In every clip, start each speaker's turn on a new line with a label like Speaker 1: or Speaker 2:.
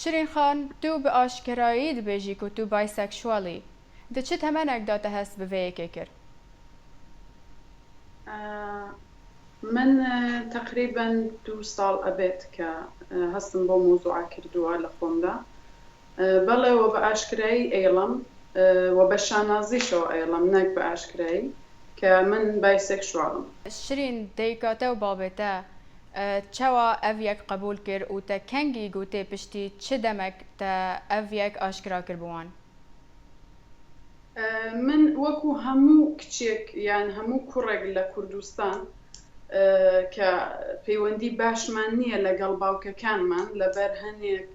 Speaker 1: شيرين خان تو بآشکرایی دبیجی که تو بایسکشوالی ده چه تمنک داته هست بوی کر؟
Speaker 2: من تقريبا 2 سال أبيت هستن بو موضوع كردوها لخوندا بلا وبأشكري أيلم وبشانازي شو أيلم نك بأشكري كمن بايسكشوالم.
Speaker 1: شيرين دیکاته و بابته چوا اویک قبول کر و تا کنگی گوته پشتی چه دمک تا اویک آشکرا کر بوان؟
Speaker 2: من وكو همو كتشيك يعني همو كوريك لكردستان كبيوندي باشمانية لقلباو ككانمان لبر هنيك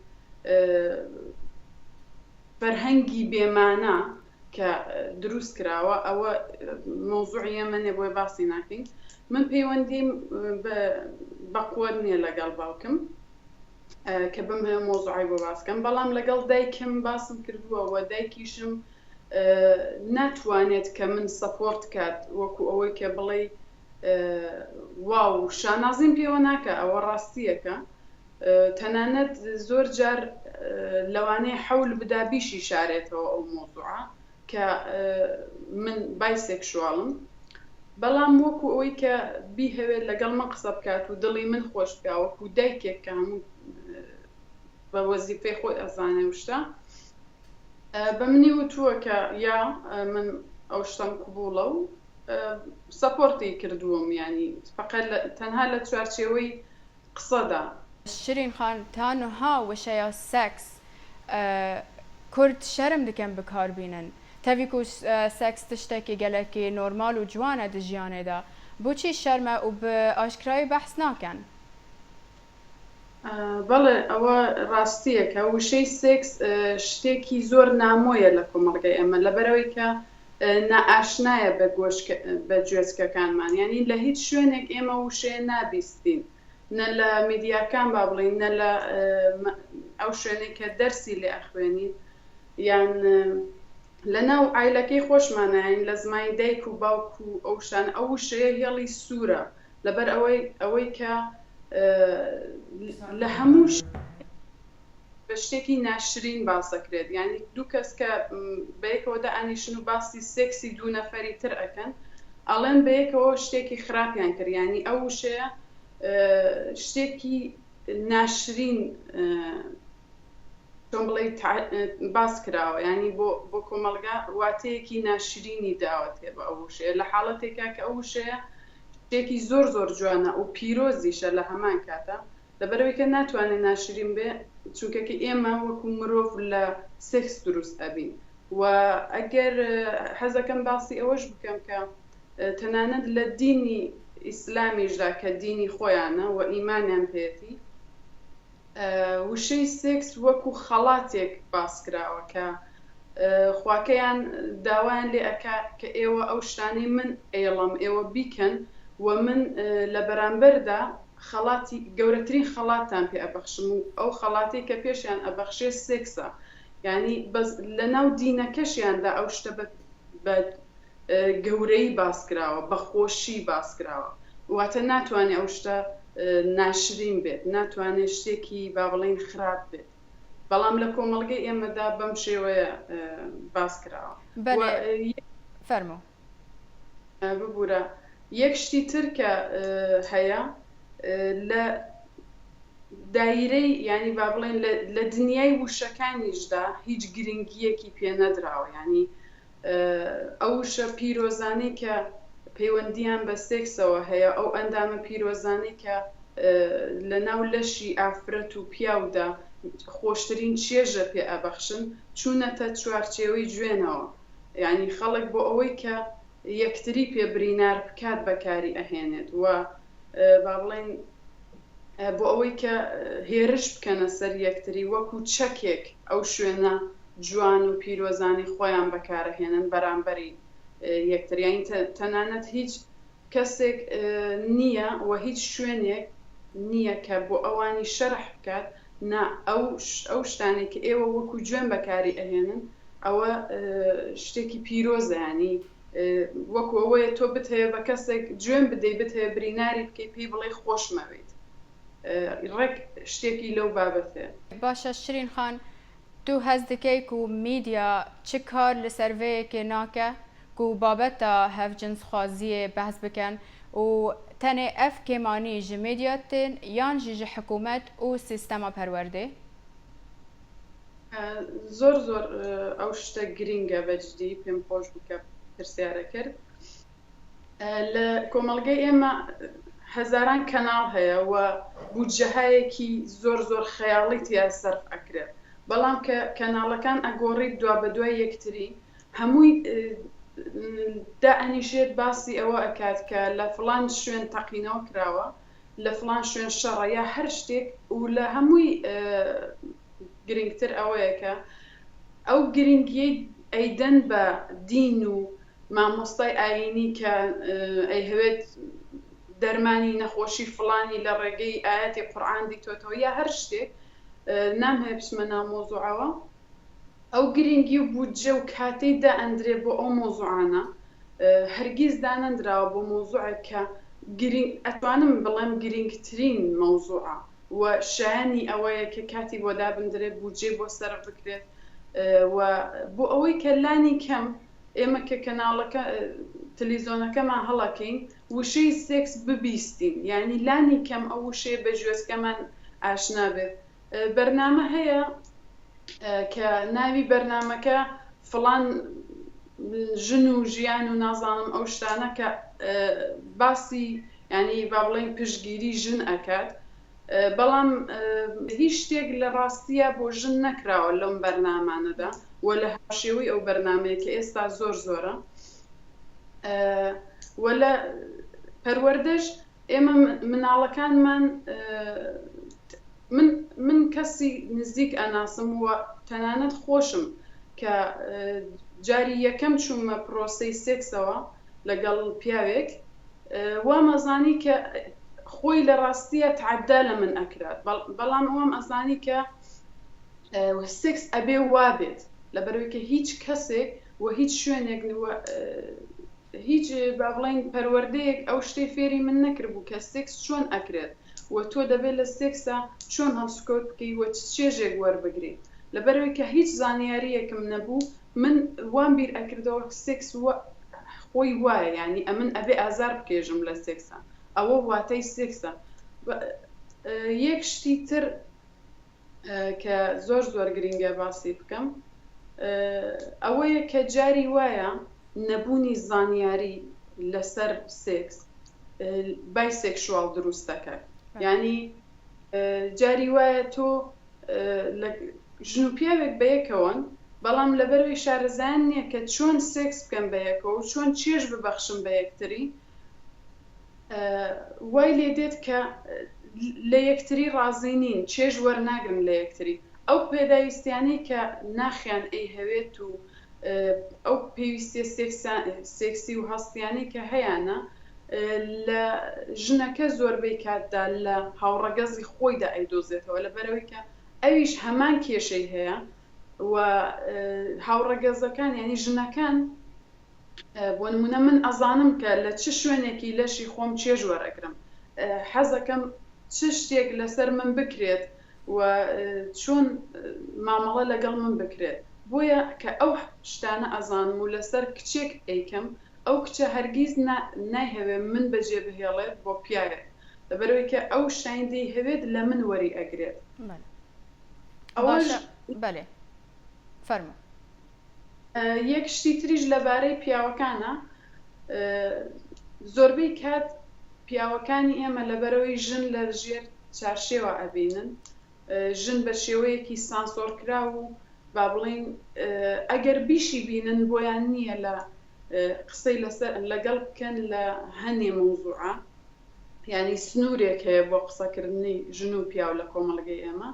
Speaker 2: فرهنگی بێمانە کە دروست کراوە ئەوە مۆزوعیە منێ بۆی باسی ناکەین من پەیوەندیم بە قووەت نییە لەگەڵ باوکم کە بم هەیە مۆزوعی بۆ باسکەم بەڵام لەگەڵ دایکم باسم کردووەوە دایکیشم ناتوانێت کە من سەپۆرت کات وەکو ئەوەی کە بڵێ واو شانازیم پێوە ناکە ئەوە ڕاستیەکە تەنانەت زۆر جار لەوانەیە حەول بدا بیشی شارێتەوە ئەو مۆزوعە کە من بایسێکشواڵم بەڵام وەکو ئەوەی کە بیهەوێت لەگەڵ من قسە بکات و دڵی من خۆش بکا وەکو دایکێک کە هەموو بە وەزیفەی خۆی ئەزانێ شتە بە منی وتووە کە یا من ئەو شتم قبوڵە و سەپۆرتی کردووەم ینی فقط تەنها لە چوارچێوەی قسەدا.
Speaker 1: شيرين خان تانها وشيا سكس كرد شرم دكن بكار بينن تبيكو سكس تشتكي قالكي نورمال وجوانا دجيانه دا بوچي شرمه وباشكراي بحث ناكن
Speaker 2: بەڵێ ئەوە ڕاستیەکە وشەی سێکس شتێکی زۆر نامۆیە لە کۆمەڵگەی ئەمە لەبەرەوەی کە نائاشنایە بە گوێچکەکانمان ینی لە هیچ شوێنێک ئێمە وشەیە نابیستین نە لە میدیاکان با بڵین نە لە ئەو شوێنێک کە دەرسی لێ ئەخوێنین یان لەناو عایلەکەی خۆشمانەین لە زمانی دایک و باوک و ئەو شتان ئەو وشەیە هێڵی سوورە لەبەر ئەوەی کە لە هەموو بە شتێکی ناشرین باسەکرێت ینی دوو کەس کە بەیەکەوە دائانیشن و باسی سێکسی دوو نەفەری تر ئەکەن ئەڵێن بەیەکەوە شتێکی خراپیان کرد ینی ئەو وشەیە شتێکی ناشرین چۆن بڵێ باس کراوە ینی بۆ کۆمەڵگا واتەیەکی ناشرینی داوەتێ بە ئەو وشەیە لە حاڵەتێکا کە ئەو وشەیە شتێکی زۆر زۆر جوانە و پیرۆزیشە لە هەمان کاتە لەبەرەوەی کە ناتوانێت ناشرین بێ چونکەکە ئێمە وەکو مرۆڤ لە سێکس دروست ئەبین و ئەگەر حەزەکەم باسی ئەوەش بکەم کە تەنانەت لە دینی ئیسلامیشدا کە دینی خۆیانە و ئیمانیان پێێتی وشەی سێکس وەکو خەڵاتێک باسکراوە کە خواکەیان داوایان لێ ئەکا کە ئێوە ئەو شتانەی من ئێڵم ئێوە بیکەن و من لە بەرامبەردا خەڵاتی گەورەترین خەڵاتان پێ ئەبەخشم و ئەو خەڵاتی کە پێشیان ئەبەخشێ سێکسە ینی لە ناو دینەکەشیاندا ئەو شتە بە گەورەی باسکراوە بە خۆشی باسکراوە واتە ناتوانێت ئەو شتە ناشرین بێت ناتوانێت شتێکی با بڵێن خراپ بێت بەڵام لە کۆمەڵگەی ئێمەدا بەم شێوەیە باسکراوە
Speaker 1: فەرموو
Speaker 2: ببوورە یەک شتی تر کە هەیە لە دایرەی ینی با بڵێن لە دنیای وشەکانیشدا هیچ گرنگیەکی پێ نەدراوە ینی ئەو وشە پیرۆزانەی کە پەیوەندیان بە سێکسەوە هەیە ئەو ئەندامە پیرۆزانەی کە لە ناو لەشی ئافرەت و پیاودا خۆشترین چێژە پێ ئەبەخشن چوونەتە چوارچێوەی جوێنەوە ینی خەڵک بۆ ئەوەی کە یەکتری پێ برینار بکات بەکاری ئەهێنێت و با بڵێن بۆ ئەوەی کە هێرش بکەنە سەر یەکتری وەکو چەکێک ئەو شوێنە جوان و پیرۆزانی خۆیان بەکارەهێنن بەرامبەری یەکتریانی تەنانەت هیچ کەسێک نییە و هیچ شوێنێک نییە کە بۆ ئەوانی شەرح بکات نا ئەو شتانی کە ئێوە وەکو جوێن بەکاری ئەهێنن ئەوە شتێکی پیرۆزە ینی وەکو ئەوەیە تۆ بتهەیە بە کەسێک جوێن بدەی بتهەیە بریناری بکەی پێی بڵێ خۆشمەوێت ڕێک شتێکی لەو بابەتێ.
Speaker 1: باشە شرین خان تو هەز دکەی و میدیا چ کار لەسەر vêyekê nake ku babeta hevcinsxwaziyê behs bikin û tenê ev kêmanî ji medya tên yan jî ji hikûmet û sîstema perwerdê؟
Speaker 2: زۆر زۆر ئەو شتە گرینگە بەجددی پێم خۆش بکە پرسیارە کرد. لە کۆمەڵگەی ئێمە هەزاران کەناڵ هەیە و بودجەهایەکی زۆر زۆر خەیاڵی تیا سەرف ئەکرێت، بەڵام کە کەناڵەکان ئەگۆڕیت دوا بە دوای یەکتری هەمووی دائەنیشێت باسی ئەوە ئەکات کە لە فڵان شوێن تەقینەوە کراوە، لە فڵان شوێن شەڕە یا هەر شتێک، و لە هەمووی گرنگتر ئەوەیە کە ئەو گرنگیەی ئەیدەن بە دین و مامۆستای ئاینی کە ئەیهەوێت دەرمانی نەخۆشی فڵانی لە ڕێگەی ئاەتی قورئان دیتۆتەوە یا هەر شتێک نامهەیە بچمە ناو مۆزوعەوە، ئەو گرنگی و بودجە و کاتەی دائەندرێ بۆ ئەو مۆزوعانە هەرگیز دانەندراوە بۆ مۆزوعێک کە ئەتوانم بڵێم گرنگترین مەوزوعە و شایانی ئەوەیە کە کاتی بۆ دابدرێت بودجێ بۆ سەر بکرێت، و بۆ ئەوەی کە لانی کەم ئێمە کە کەناڵەکە تەلەڤیزۆنەکەمان هەڵەکەین وشەی سێکس ببیستین، یعنی لانی کەم ئەو وشەیە بە ژێزکەمان ئاشنا بێت. بەرنامە هەیە کە ناوی بەرنامەکە فڵان ژن و ژیان و نازانم ئەو شتانە کە باسی ینی با بڵێن پشتگیری ژن ئەکات، بەڵام هیچ شتێک لە ڕاستیە بۆ ژن نەکراوە لەم بەرنامانەدا و لە هاوشێوەی ئەو بەرنامەیە کە ئێستا زۆر زۆرە. و لە پەروەردەش ئێمە مناڵەکانمان من کەسی نزیک ئەناسم و تەنانەت خۆشم کە جاری یەکەم چوومە پرۆسەی سێکسەوە لەگەڵ پیاوێک، وام ئەزانی کە خۆی لە ڕاستیە تعەددا لە من ئەکرات، بەڵام ئەوەم ئەزانی کە سێکس ئەبێ وابێت، لەبەرەوەی کە هیچ کەسێک و هیچ شوێنێک هیچ با بڵێن پەروەردەیەک ئەو شتەی فێری من نەکردبوو کە سێکس چۆن ئەکرێت و تۆ دەبێت لە سێکسە چۆن هەڵسکۆت بکەی و چێژێک وەربگریت، لەبەرەوەی کە هیچ زانیاریەکم نەبوو من وام بیر ئەکردەوە سێکس خۆی وایە، ینی ئەمن ئەبێ ئازار بکێژم لە سێکسە، ئەوە واتای سێکسە. یەک شتی تر کە زۆر زۆر گرنگە باسی بکەم ئەوەیە کە جاری وایە نەبوونی زانیاری لەسەر سێکس بایسێکشواڵ دروست دەکات، ینی جاری وایە تۆ ژن و پیاوێک بەیەکەوەن، بەڵام لەبەروی شارەزایان نییە کە چۆن سێکس بکەن بەیەکەوە و چۆن چێژ ببەخشن بە یەکتری، وای لێ دێت کە لە یەکتری ڕازی نین، چێژ وەرناگرن لە یەکتری، ئەو پێداویستیانەی کە ناخیان ئەیهەوێت و ئەو پێویستیە سێکسی و هەستیانەی کە هەیەە لە ژنەکە زۆربەی کاتدا لە هاوڕەگەزی خۆیدا ئەیدۆزێتەوە، لەبەرەوەی کە ئەویش هەمان کێشەی هەیە و هاوڕەگەزەکان ینی ژنەکان بۆ نمونە من ئەزانم کە لە چ شوێنێکی لەشی خۆم چێژ وەرەگرم، حەزەکەم چ شتێک لەسەر من بکرێت و چۆن مامەڵە لەگەڵ من بکرێت، بۆیە کە ئەو شتانە ئەزانم و لەسەر کچێک ئەیکەم، ئەو کچە هەرگیز نایهەوێ من بەجێ بهێڵێت بۆ پیاوێک، لەبەرەوەی کە ئەو شتاندەی هەوێت لە من وەری ئەگرێت.
Speaker 1: ئەوەش بەێ فەرمو.
Speaker 2: یەک شتی تریش لەبارەی پیاوەکانە، زۆربەی کات پیاوەکانی ئێمە لەبەرەوەی ژن لە ژێر چارشێوە ئەبینن، ژن بە شێوەیەکی سانسۆرکرا و با بڵین ئەگەر بیشی بینن بۆیان نییە لە قسەی لەگەڵ بکەن لە هەنێ مەوزوعە، ینی سنوورێک هەیە بۆ قسەکردنی ژن و پیاو لە کۆمەڵگەی ئێمە،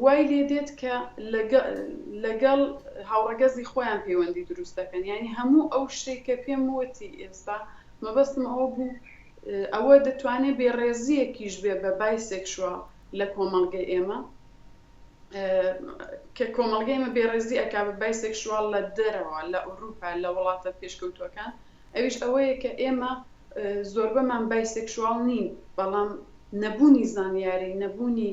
Speaker 2: وای لێ دێت کە لەگەڵ هاوڕەگەزی خۆیان پەیوەندی دروست دەکەن، ینی هەموو ئەو شتێک کە پێم وتی ئێستا مەبەستم ئەوە بوو ئەوە دەتوانێت بێڕێزیەکیش بێ بە بایسێکشوال لە کۆمەڵگەی ئێمە، کە کۆمەڵگەی ئێمە بێڕێزی ئەکا بە بایسێکشوال لە دەرەوە لە ئەوروپا لە وڵاتە پێشکەوتوەکان، ئەویش ئەوەیە کە ئێمە زۆربەمان بایسێکشوال نین، بەڵام نەبوونی زانیاری نەبوونی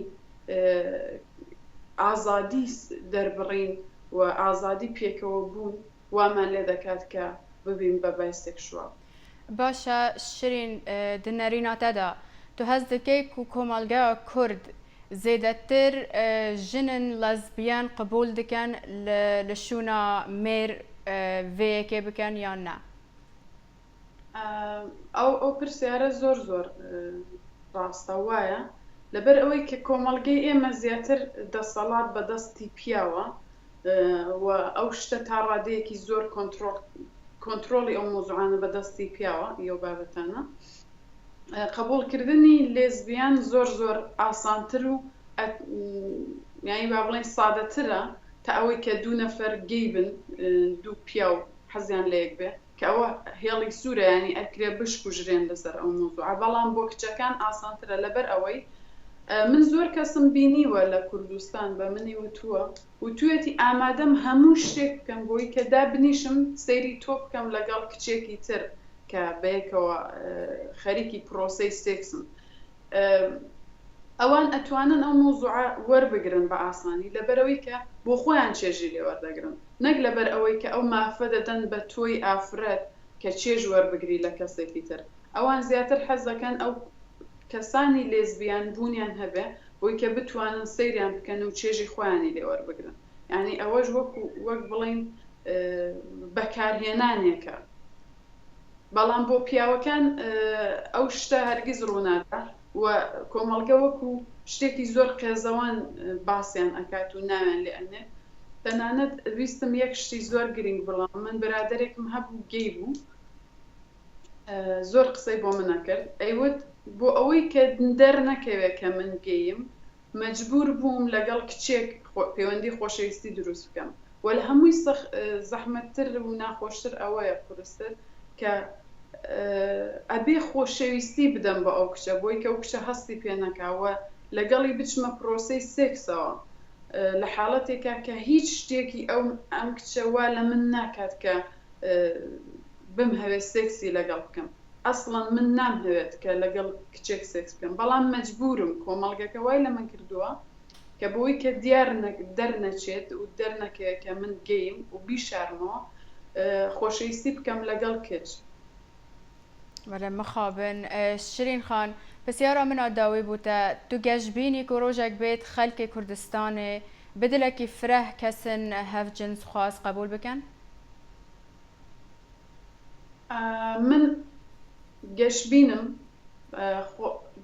Speaker 2: ئازادی دەربڕین و ئازادی پێکەوە بوون وامان لێ دەکات کە ببین بە بای سێکشوال.
Speaker 1: باشە شرین دنەریناتەدا تو هەز دەکەی و کۆمەلگایە کورد زێدەتر ژنن لەزبیان قبول دکەن لە شوونە مێر vەیەکێ بکەن یان نا؟
Speaker 2: ئەو پرسیارە زۆر ڕاستە وایە لەبەر ئەوەی کە کۆمەڵگەی ئێمە زیاتر دەسەڵات بەدەستی پیاوە و ئەو شتە تا ڕادەیەکی زۆر کۆنتترۆلی ئەو مۆزوعانە بەدەستی پیاوە ئەو بابەتانە قبولکردنی لێزبیان زۆر ئاسانتر و یانی با بڵێن سادەترە تا ئەوەی کە دوو نەفەر گەی بن دوو پیا و حەزیان لە یەک بێ کە ئەوە هێڵی سوورە ینی ئەکرێ بشکوژرێن لەسەر ئەو مۆزوع بەڵام بۆ کچەکان ئاسانترە لەبەر ئەوەی من زۆر کەسم بینیوە لە کوردستان بە منی وتوێتی ئامادەم هەموو شتێک بکەم بۆی کە دابنیشم سەیری تۆ بکەم لەگەڵ کچێکی تر کە بەیەکەوە خەریکی پرۆسەی سێکسن ئەوان ئەتوانن ئەو مۆزوع وەربگرن بە ئاسانی لەبەرەوەی کە بۆ خۆیان چێژی لێ وەردەگرن نەک لەبەر ئەوەی کە ئەو مافە دەدەن بە تۆی ئافرەت کە چێژ وەربگری لە کەسێکی تر ئەوان زیاتر حەز دەکەن ئەو کەسانی لێزبیان بوونیان هەبێ بۆی کە بتوانن سەیریان بکەن و چێژی خۆیانی لێ وەربگرن یعنی ئەوەش وەک بڵین بەکارهێنانێکە بەڵام بۆ پیاوەکان ئەو شتە هەرگیز ڕوونادا و کۆمەڵگە وەکو شتێکی زۆر قێزەوان باسییان ئەکات و ناوێن لێ ئەنێ تەنانەت ویستم یەک شتی زۆر گرنگ بڵام من برادێکم هەبوو گەی بوو زۆر قسەی بۆ من نەکرد ئەیوت بۆ ئەوەی کە دەرنەکەوێت کە من گەیم مەجبور بووم لەگەڵ کچێک پەیوەندی خۆشەویستی دروست بکەم و لە هەمووی زەحمەتتر و ناخۆشتر ئەوەیە قورستر کە ئەبێ خۆشەویستی بدەم بە ئەو کچە بۆی کە ئەو کچە هەستی پێ نەکاوە لەگەڵی بچمە پرۆسەی سێکسەوە لە حاڵەتێکا کە هیچ شتێکی ئەم کچەوە لە من ناکات کە بم هەوێت سێکسی لەگەڵ بکەم ئەسڵەن من نامهەوێت کە لەگەڵ کچێک سێکس بکەم بەڵام مەجبورم کۆمەڵگەکە وای لە من کردووە کە بۆی کە دیار دەرنەچێت و دەرنەکەوێت کە من گەیم و بیشارمەوە خۆشەویستی بکەم لەگەڵ کچ
Speaker 1: وەرە مخابن شرین خان پرسیارە من داوی بووتە تو گەشتبینی و ڕۆژێک بێت خەلکی کوردستانê بدلێکی فرەح کەسن هەف جنس خواست قبول بکەن؟
Speaker 2: من گەشتبینم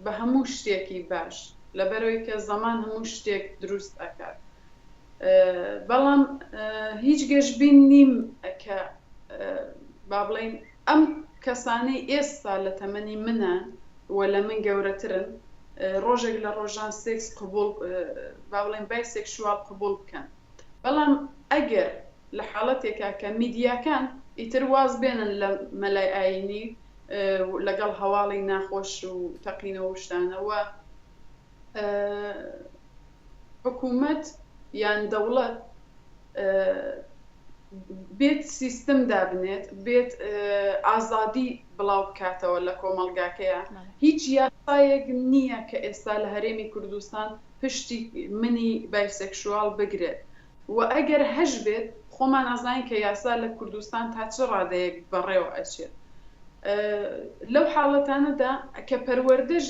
Speaker 2: بە هەموو شتێکی باش لەبەرەوەی کە زەمان هەموو شتێک دروست ئەکات بەڵام هیچ گەشتبین نیم کە با بڵێن ئەم کەسانەی ئێستا لە تەمەنی منە و لە من گەورەترن ڕۆژێک لە ڕۆژان سێکس قبول با بڵێن بای سێکشوال قبول بکەن بەڵام ئەگەر لە حاڵەتێکا کە میدیاکان ئیتر واز بێنن لە مەلای ئاینی لەگەڵ هەواڵی ناخۆش و تەقینەوە شتانەوە حکوومەت یان دەوڵەت بێت سیستم دابنێت بێت ئازادی بڵاو بکاتەوە لە کۆمەڵگاکەیە هیچ یاسایەک نییە کە ئێستا لە هەرێمی کوردستان پشتی منی بایسێکشوال بگرێت و ئەگەر هەش بێت خۆمان ئازانین کە یاسا لە کوردستان تا چ ڕادەیەک بەڕێوە ئەچێت لەو حاڵەتانەدا کە پەروەردەش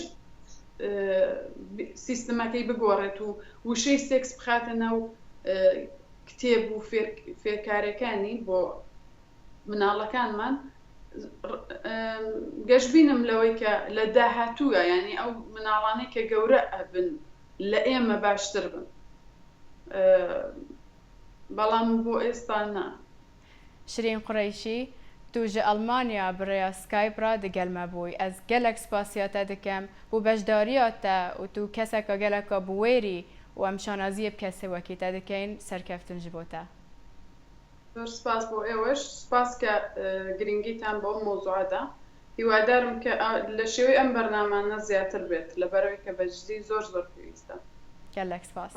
Speaker 2: سیستمەکەی بگۆڕێت و وشەی سێکس بخاتە ناو کتێب و فێرکارەکانی بۆ مناڵەکانمان گەشتبینم لەوەی کە لە داهاتووە ینی ئەو مناڵانەی کە گەورە ئەبن لە ئێمە باشتر بن بەڵام بۆ ئێستا نا.
Speaker 1: شرین قڕیشی تو ji Almanya birêya Skype ra digelme bûyî ez gelek spasiya te dikem bû beşdariya te û tu keseka geleka bi wêrî û em şanaziyê bi kesê wekî te dikeyn serkeftin ji bo te.
Speaker 2: زۆر سپاس بۆ ئێوەش سپاس کە گرنگیتان بۆ مۆزوعەدا هیوادارم کە لە شێوەی ئەم بەرنامانە زیاتر بێت لەبەرەوەی کە بەجددی زۆر پێویستە.
Speaker 1: gelek spas.